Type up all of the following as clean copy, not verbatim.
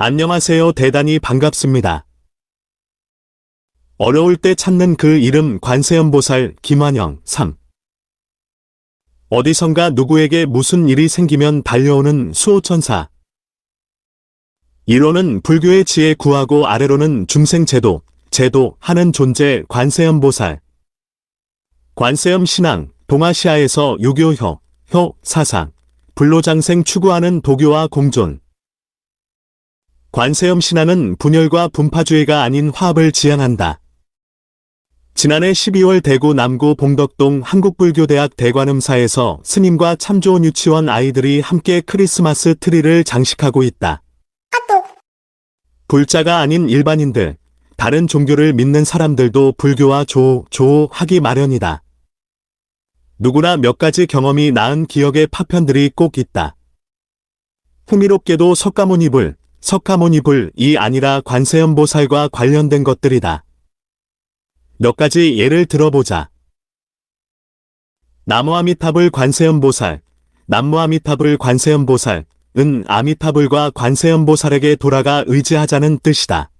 안녕하세요. 대단히 반갑습니다. 어려울 때 찾는 그 이름 관세음보살 김환영 3. 어디선가 누구에게 무슨 일이 생기면 달려오는 수호천사. 이로는 불교의 지혜 구하고 아래로는 중생제도, 제도하는 존재 관세음보살. 관세음 신앙, 동아시아에서 유교 효 사상, 불로장생 추구하는 도교와 공존. 관세음 신앙은 분열과 분파주의가 아닌 화합을 지향한다. 지난해 12월 대구 남구 봉덕동 한국불교대학 대관음사에서 스님과 참 좋은 유치원 아이들이 함께 크리스마스 트리를 장식하고 있다. 불자가 아닌 일반인들, 다른 종교를 믿는 사람들도 불교와 조하기 마련이다. 누구나 몇 가지 경험이 낳은 기억의 파편들이 꼭 있다. 흥미롭게도 석가모니불이 아니라 관세음보살과 관련된 것들이다. 몇 가지 예를 들어보자. 나무아미타불 관세음보살, 남무아미타불 관세음보살은 아미타불과 관세음보살에게 돌아가 의지하자는 뜻이다.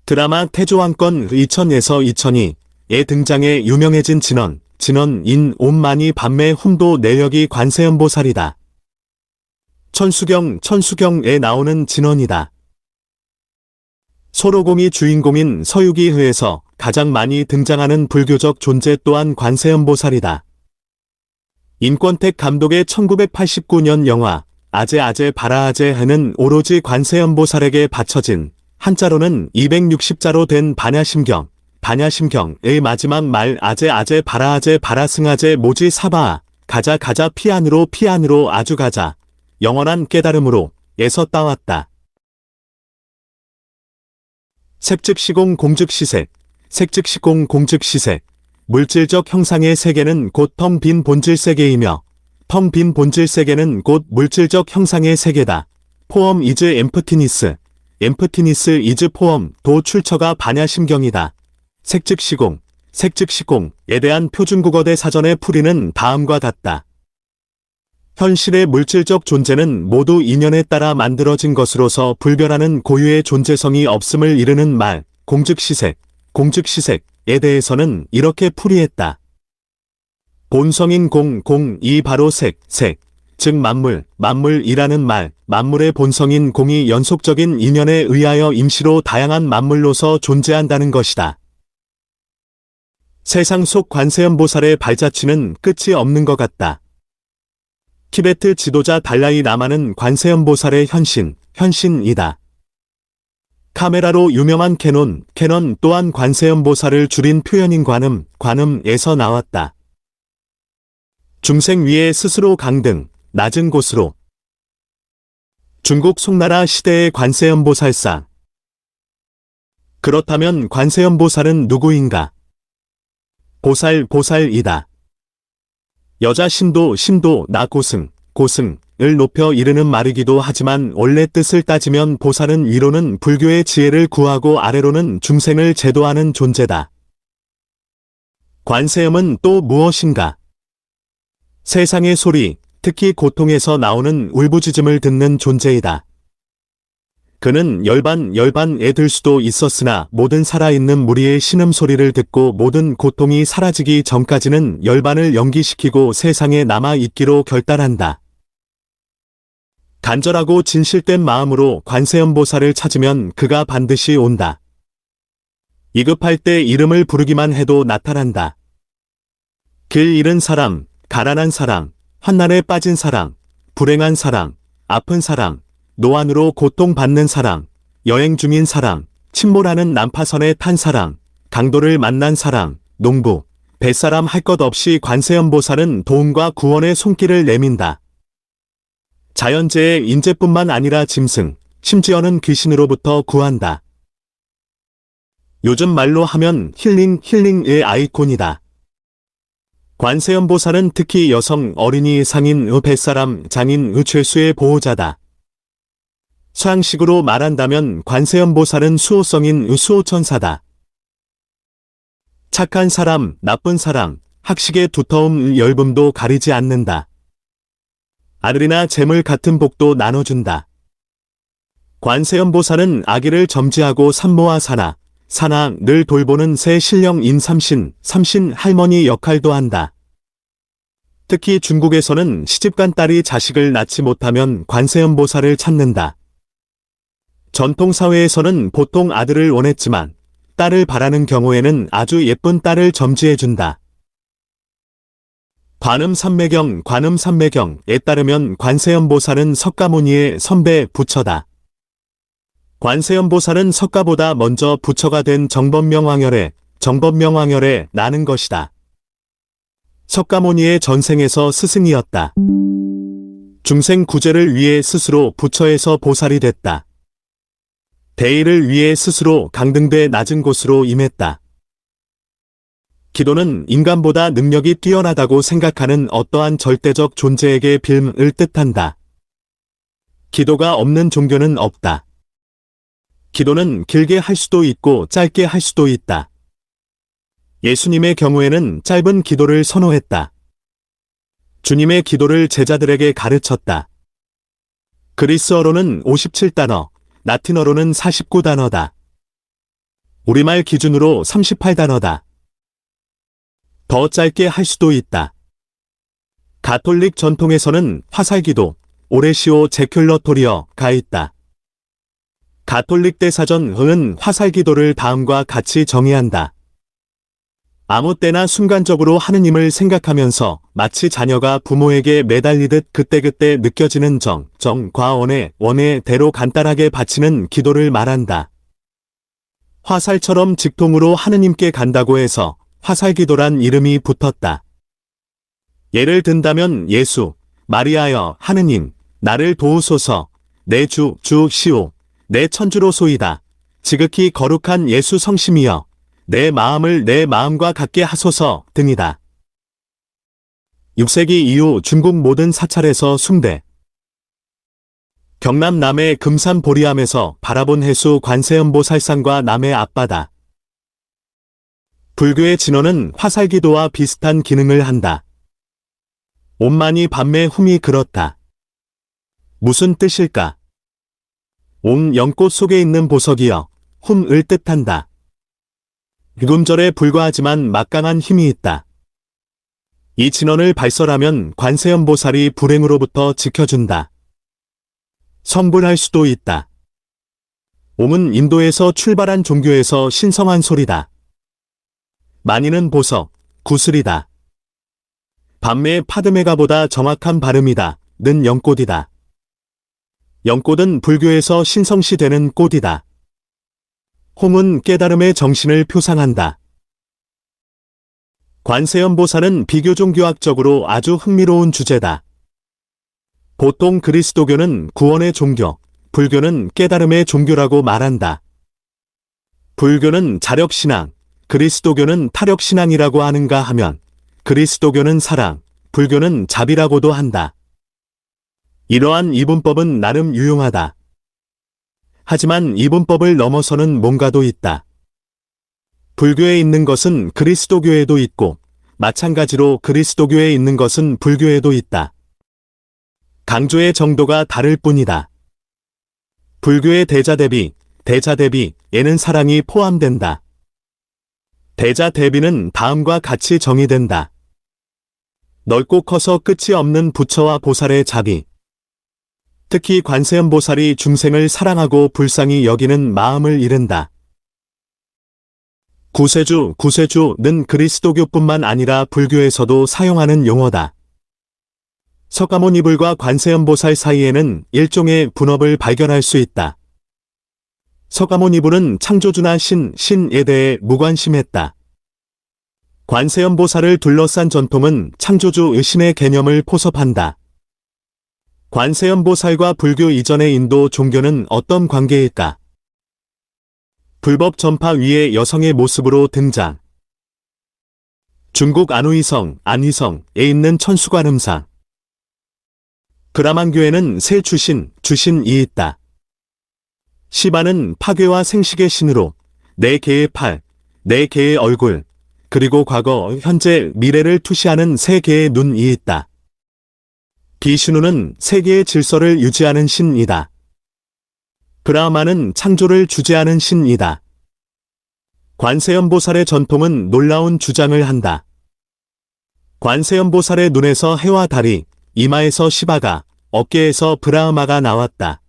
드라마 태조왕건 2000에서 2002에 등장해 유명해진 진원인 옴마니 밤매 홈도 내력이 관세음보살이다. 천수경에 나오는 진원이다. 소로공이 주인공인 서유기회에서 가장 많이 등장하는 불교적 존재 또한 관세음보살이다. 임권택 감독의 1989년 영화 아제 바라아제는 오로지 관세음보살에게 바쳐진 한자로는 260자로 된 반야심경의 마지막 말 아제 바라아제 바라승아제 모지 사바아 가자 피안으로 아주 가자 영원한 깨달음으로 에서 따왔다. 색즉시공 공즉시색, 색즉시공 공즉시색, 물질적 형상의 세계는 곧 텅 빈 본질 세계이며 텅 빈 본질 세계는 곧 물질적 형상의 세계다. 포엄 이즈 엠프티니스 이즈 포엄 도 출처가 반야심경이다. 색즉시공에 대한 표준국어대 사전의 풀이는 다음과 같다. 현실의 물질적 존재는 모두 인연에 따라 만들어진 것으로서 불변하는 고유의 존재성이 없음을 이르는 말, 공즉시색에 대해서는 이렇게 풀이했다. 본성인 공이 바로 즉 만물이라는 말, 만물의 본성인 공이 연속적인 인연에 의하여 임시로 다양한 만물로서 존재한다는 것이다. 세상 속 관세음보살의 발자취는 끝이 없는 것 같다. 티베트 지도자 달라이 라마는 관세음보살의 현신이다. 카메라로 유명한 캐논 또한 관세음보살을 줄인 표현인 관음에서 나왔다. 중생 위에 스스로 강등, 낮은 곳으로. 중국 송나라 시대의 관세음보살상. 그렇다면 관세음보살은 누구인가? 보살이다. 여자 심도 나 고승을 높여 이르는 말이기도 하지만 원래 뜻을 따지면 보살은 위로는 불교의 지혜를 구하고 아래로는 중생을 제도하는 존재다. 관세음은 또 무엇인가? 세상의 소리, 특히 고통에서 나오는 울부짖음을 듣는 존재이다. 그는 열반에 들 수도 있었으나 모든 살아있는 무리의 신음소리를 듣고 모든 고통이 사라지기 전까지는 열반을 연기시키고 세상에 남아있기로 결단한다. 간절하고 진실된 마음으로 관세음보살을 찾으면 그가 반드시 온다. 위급할 때 이름을 부르기만 해도 나타난다. 길 잃은 사람, 가난한 사람, 환난에 빠진 사람, 불행한 사람, 아픈 사람, 노안으로 고통받는 사람, 여행 중인 사람, 침몰하는 난파선에 탄 사람, 강도를 만난 사람, 농부, 뱃사람 할 것 없이 관세음보살은 도움과 구원의 손길을 내민다. 자연재해 인재뿐만 아니라 짐승, 심지어는 귀신으로부터 구한다. 요즘 말로 하면 힐링의 아이콘이다. 관세음보살은 특히 여성, 어린이, 상인, 뱃사람, 장인, 죄수의 보호자다. 서양식으로 말한다면 관세음보살은 수호성인 수호천사다. 착한 사람, 나쁜 사람, 학식의 두터움, 열분도 가리지 않는다. 아들이나 재물 같은 복도 나눠준다. 관세음보살은 아기를 점지하고 산모와 사나 늘 돌보는 새 신령인 삼신 할머니 역할도 한다. 특히 중국에서는 시집간 딸이 자식을 낳지 못하면 관세음보살을 찾는다. 전통사회에서는 보통 아들을 원했지만 딸을 바라는 경우에는 아주 예쁜 딸을 점지해준다. 관음산매경에 따르면 관세음보살은 석가모니의 선배 부처다. 관세음보살은 석가보다 먼저 부처가 된 정법명왕열에 나는 것이다. 석가모니의 전생에서 스승이었다. 중생 구제를 위해 스스로 부처에서 보살이 됐다. 대의를 위해 스스로 강등돼 낮은 곳으로 임했다. 기도는 인간보다 능력이 뛰어나다고 생각하는 어떠한 절대적 존재에게 빌음을 뜻한다. 기도가 없는 종교는 없다. 기도는 길게 할 수도 있고 짧게 할 수도 있다. 예수님의 경우에는 짧은 기도를 선호했다. 주님의 기도를 제자들에게 가르쳤다. 그리스어로는 57단어, 라틴어로는 49단어다. 우리말 기준으로 38단어다. 더 짧게 할 수도 있다. 가톨릭 전통에서는 화살기도, 오레시오 제큘러토리어가 있다. 가톨릭 대사전은 화살기도를 다음과 같이 정의한다. 아무 때나 순간적으로 하느님을 생각하면서 마치 자녀가 부모에게 매달리듯 그때그때 느껴지는 정과 원의 대로 간단하게 바치는 기도를 말한다. 화살처럼 직통으로 하느님께 간다고 해서 화살기도란 이름이 붙었다. 예를 든다면 예수, 마리아여 하느님, 나를 도우소서, 내 주시오, 내 천주로소이다. 지극히 거룩한 예수 성심이여, 내 마음을 내 마음과 같게 하소서 등이다. 6세기 이후 중국 모든 사찰에서 숭배. 경남 남해 금산 보리암에서 바라본 해수 관세음보살상과 남해 앞바다. 불교의 진언은 화살기도와 비슷한 기능을 한다. 옴만이 밤매 훔이 그렇다. 무슨 뜻일까? 옴 연꽃 속에 있는 보석이여, 훔을 뜻한다. 금절에 불과하지만 막강한 힘이 있다. 이 진언을 발설하면 관세음보살이 불행으로부터 지켜준다. 성불할 수도 있다. 옴은 인도에서 출발한 종교에서 신성한 소리다. 만이는 보석, 구슬이다. 밤매 파드메가보다 정확한 발음이다. 는 연꽃이다. 연꽃은 불교에서 신성시되는 꽃이다. 홈은 깨달음의 정신을 표상한다. 관세음보살은 비교종교학적으로 아주 흥미로운 주제다. 보통 그리스도교는 구원의 종교, 불교는 깨달음의 종교라고 말한다. 불교는 자력신앙, 그리스도교는 타력신앙이라고 하는가 하면 그리스도교는 사랑, 불교는 자비라고도 한다. 이러한 이분법은 나름 유용하다. 하지만 이분법을 넘어서는 뭔가도 있다. 불교에 있는 것은 그리스도교에도 있고 마찬가지로 그리스도교에 있는 것은 불교에도 있다. 강조의 정도가 다를 뿐이다. 불교의 대자대비에는 사랑이 포함된다. 대자대비는 다음과 같이 정의된다. 넓고 커서 끝이 없는 부처와 보살의 자비. 특히 관세음보살이 중생을 사랑하고 불쌍히 여기는 마음을 이른다. 구세주는 그리스도교뿐만 아니라 불교에서도 사용하는 용어다. 석가모니불과 관세음보살 사이에는 일종의 분업을 발견할 수 있다. 석가모니불은 창조주나 신에 대해 무관심했다. 관세음보살을 둘러싼 전통은 창조주 신의 개념을 포섭한다. 관세음보살과 불교 이전의 인도 종교는 어떤 관계일까? 불법 전파 위에 여성의 모습으로 등장. 중국 안휘성에 있는 천수관음상. 브라만교에는 새 주신이 있다. 시바는 파괴와 생식의 신으로 4개의 팔, 4개의 얼굴, 그리고 과거, 현재, 미래를 투시하는 3개의 눈이 있다. 비슈누는 세계의 질서를 유지하는 신이다. 브라흐마는 창조를 주재하는 신이다. 관세음보살의 전통은 놀라운 주장을 한다. 관세음보살의 눈에서 해와 달이, 이마에서 시바가, 어깨에서 브라흐마가 나왔다.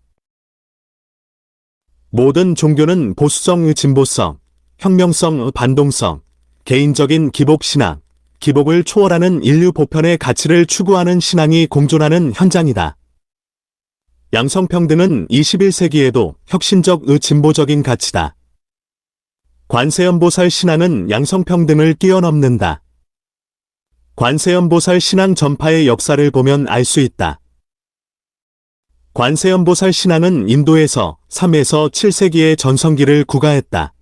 모든 종교는 보수성의 진보성, 혁명성의 반동성, 개인적인 기복신앙, 기복을 초월하는 인류 보편의 가치를 추구하는 신앙이 공존하는 현장이다. 양성평등은 21세기에도 혁신적의 진보적인 가치다. 관세음보살 신앙은 양성평등을 뛰어넘는다. 관세음보살 신앙 전파의 역사를 보면 알 수 있다. 관세음보살 신앙은 인도에서 3에서 7세기의 전성기를 구가했다.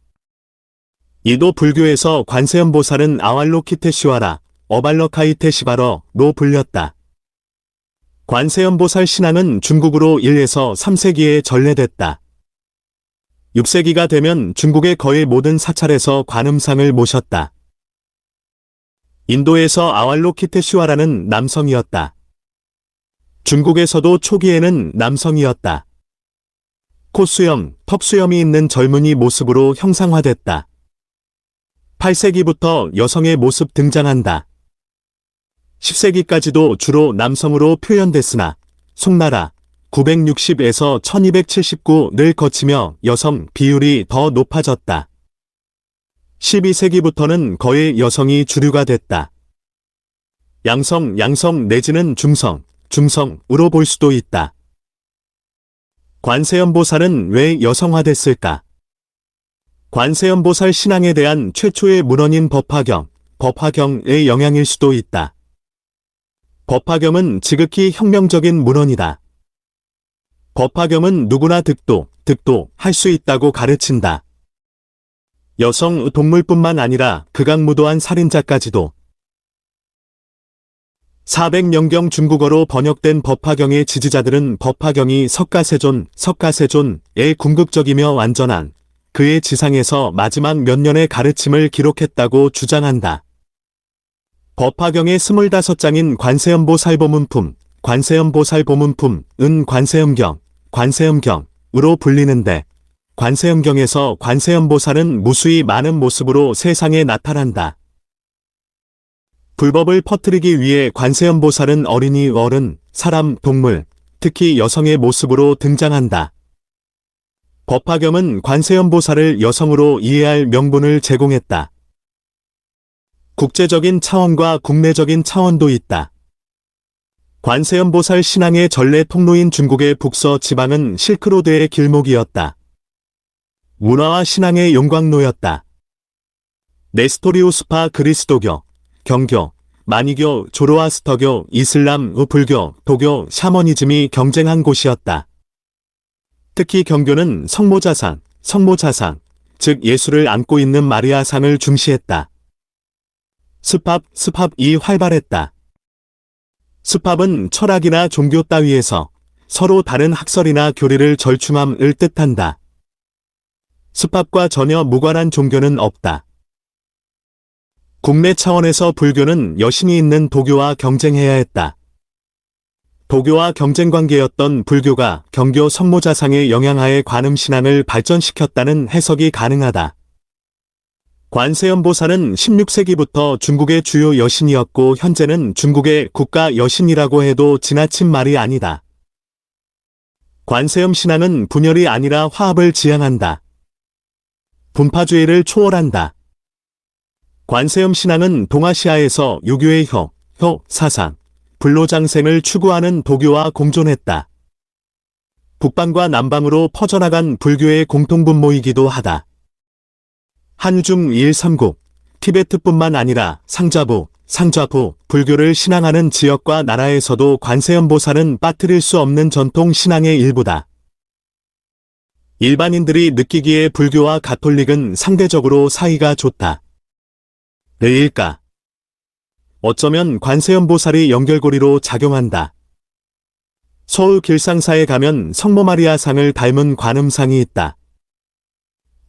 이도 불교에서 관세음보살은 아왈로키테시와라, 어발러카이테시바러로 불렸다. 관세음보살 신앙은 중국으로 1에서 3세기에 전래됐다. 6세기가 되면 중국의 거의 모든 사찰에서 관음상을 모셨다. 인도에서 아왈로키테시와라는 남성이었다. 중국에서도 초기에는 남성이었다. 콧수염, 턱수염이 있는 젊은이 모습으로 형상화됐다. 8세기부터 여성의 모습 등장한다. 10세기까지도 주로 남성으로 표현됐으나 송나라 960에서 1279를 거치며 여성 비율이 더 높아졌다. 12세기부터는 거의 여성이 주류가 됐다. 양성 내지는 중성으로 볼 수도 있다. 관세음보살은 왜 여성화됐을까? 관세음보살 신앙에 대한 최초의 문헌인 법화경의 영향일 수도 있다. 법화경은 지극히 혁명적인 문헌이다. 법화경은 누구나 득도할 수 있다고 가르친다. 여성 동물뿐만 아니라 극악무도한 살인자까지도. 400년경 중국어로 번역된 법화경의 지지자들은 법화경이 석가세존의 궁극적이며 완전한 그의 지상에서 마지막 몇 년의 가르침을 기록했다고 주장한다. 법화경의 25장인 관세음보살보문품은 관세음경으로 불리는데 관세음경에서 관세음보살은 무수히 많은 모습으로 세상에 나타난다. 불법을 퍼뜨리기 위해 관세음보살은 어린이, 어른, 사람, 동물, 특히 여성의 모습으로 등장한다. 법화경은 관세음보살을 여성으로 이해할 명분을 제공했다. 국제적인 차원과 국내적인 차원도 있다. 관세음보살 신앙의 전래 통로인 중국의 북서 지방은 실크로드의 길목이었다. 문화와 신앙의 용광로였다. 네스토리우스파 그리스도교, 경교, 마니교, 조로아스터교, 이슬람, 불교, 도교, 샤머니즘이 경쟁한 곳이었다. 특히 경교는 성모자상, 즉 예수를 안고 있는 마리아상을 중시했다. 스팝이 활발했다. 스팝은 철학이나 종교 따위에서 서로 다른 학설이나 교리를 절충함을 뜻한다. 스팝과 전혀 무관한 종교는 없다. 국내 차원에서 불교는 여신이 있는 도교와 경쟁해야 했다. 도교와 경쟁 관계였던 불교가 경교 성모자상의 영향하에 관음신앙을 발전시켰다는 해석이 가능하다. 관세음보살은 16세기부터 중국의 주요 여신이었고 현재는 중국의 국가 여신이라고 해도 지나친 말이 아니다. 관세음 신앙은 분열이 아니라 화합을 지향한다. 분파주의를 초월한다. 관세음 신앙은 동아시아에서 유교의 효 사상, 불로장생을 추구하는 도교와 공존했다. 북방과 남방으로 퍼져나간 불교의 공통분모이기도 하다. 한중 1삼국, 티베트뿐만 아니라 상좌부, 불교를 신앙하는 지역과 나라에서도 관세음보살은 빠뜨릴 수 없는 전통 신앙의 일부다. 일반인들이 느끼기에 불교와 가톨릭은 상대적으로 사이가 좋다. 왜일까? 어쩌면 관세음보살이 연결고리로 작용한다. 서울 길상사에 가면 성모 마리아상을 닮은 관음상이 있다.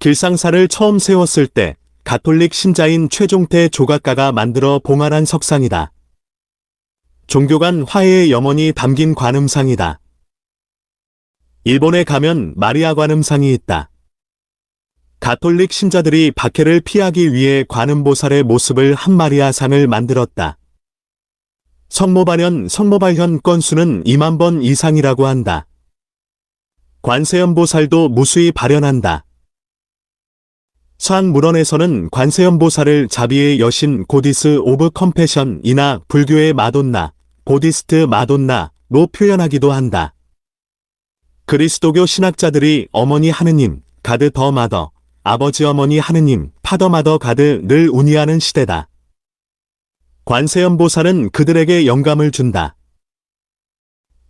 길상사를 처음 세웠을 때 가톨릭 신자인 최종태 조각가가 만들어 봉안한 석상이다. 종교 간 화해의 염원이 담긴 관음상이다. 일본에 가면 마리아 관음상이 있다. 가톨릭 신자들이 박해를 피하기 위해 관음보살의 모습을 한 마리아상을 만들었다. 성모발현, 성모발현 건수는 2만 번 이상이라고 한다. 관세음보살도 무수히 발현한다. 서한문헌에서는 관세음보살을 자비의 여신 고디스 오브 컴패션이나 불교의 마돈나, 보디스트 마돈나로 표현하기도 한다. 그리스도교 신학자들이 어머니 하느님, 가드 더 마더, 아버지 어머니 하느님, 파더 마더 가드를 운이하는 시대다. 관세음보살은 그들에게 영감을 준다.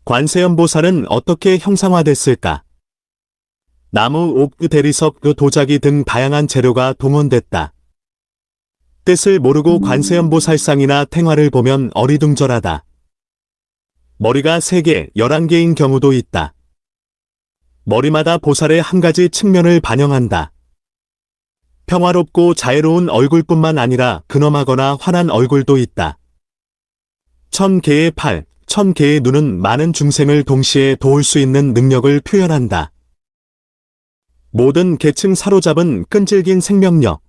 관세음보살은 어떻게 형상화됐을까? 나무, 옥, 대리석, 도자기 등 다양한 재료가 동원됐다. 뜻을 모르고 관세음보살상이나 탱화를 보면 어리둥절하다. 머리가 3개, 11개인 경우도 있다. 머리마다 보살의 한 가지 측면을 반영한다. 평화롭고 자애로운 얼굴뿐만 아니라 근엄하거나 환한 얼굴도 있다. 1000개의 팔, 1000개의 눈은 많은 중생을 동시에 도울 수 있는 능력을 표현한다. 모든 계층 사로잡은 끈질긴 생명력.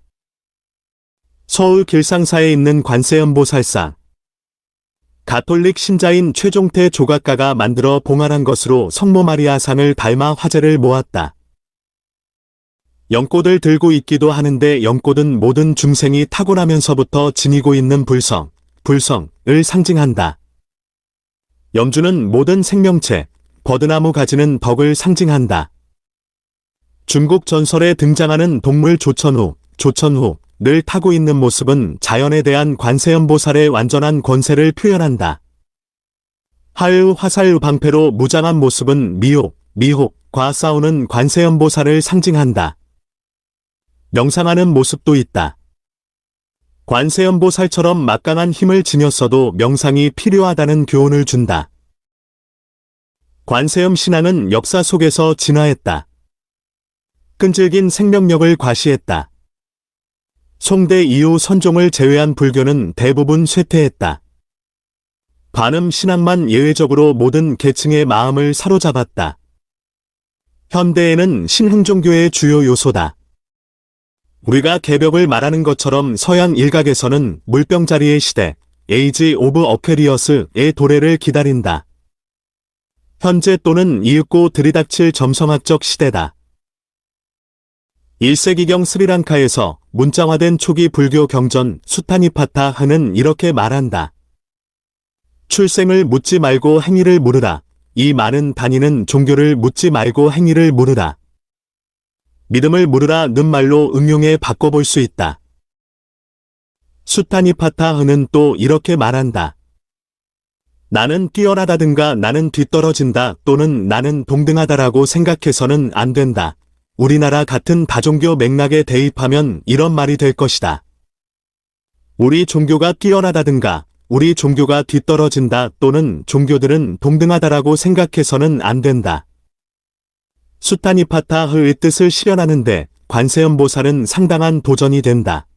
서울 길상사에 있는 관세음보살상. 가톨릭 신자인 최종태 조각가가 만들어 봉안한 것으로 성모 마리아상을 닮아 화제를 모았다. 연꽃을 들고 있기도 하는데 연꽃은 모든 중생이 타고나면서부터 지니고 있는 불성을 상징한다. 염주는 모든 생명체, 버드나무 가지는 덕을 상징한다. 중국 전설에 등장하는 동물 조천후를 타고 있는 모습은 자연에 대한 관세음보살의 완전한 권세를 표현한다. 하의 화살 방패로 무장한 모습은 미혹과 싸우는 관세음보살을 상징한다. 명상하는 모습도 있다. 관세음보살처럼 막강한 힘을 지녔어도 명상이 필요하다는 교훈을 준다. 관세음 신앙은 역사 속에서 진화했다. 끈질긴 생명력을 과시했다. 송대 이후 선종을 제외한 불교는 대부분 쇠퇴했다. 관음 신앙만 예외적으로 모든 계층의 마음을 사로잡았다. 현대에는 신흥종교의 주요 요소다. 우리가 개벽을 말하는 것처럼 서양 일각에서는 물병자리의 시대, 에이지 오브 어퀘리어스의 도래를 기다린다. 현재 또는 이윽고 들이닥칠 점성학적 시대다. 1세기경 스리랑카에서 문자화된 초기 불교 경전 수타니파타하는 이렇게 말한다. 출생을 묻지 말고 행위를 물으라. 이 많은 다니는 종교를 묻지 말고 행위를 물으라. 믿음을 물으라는 말로 응용해 바꿔볼 수 있다. 수타니파타흐는 또 이렇게 말한다. 나는 뛰어나다든가 나는 뒤떨어진다 또는 나는 동등하다라고 생각해서는 안 된다. 우리나라 같은 다종교 맥락에 대입하면 이런 말이 될 것이다. 우리 종교가 뛰어나다든가 우리 종교가 뒤떨어진다 또는 종교들은 동등하다라고 생각해서는 안 된다. 수타니파타흐의 뜻을 실현하는데 관세음보살은 상당한 도전이 된다.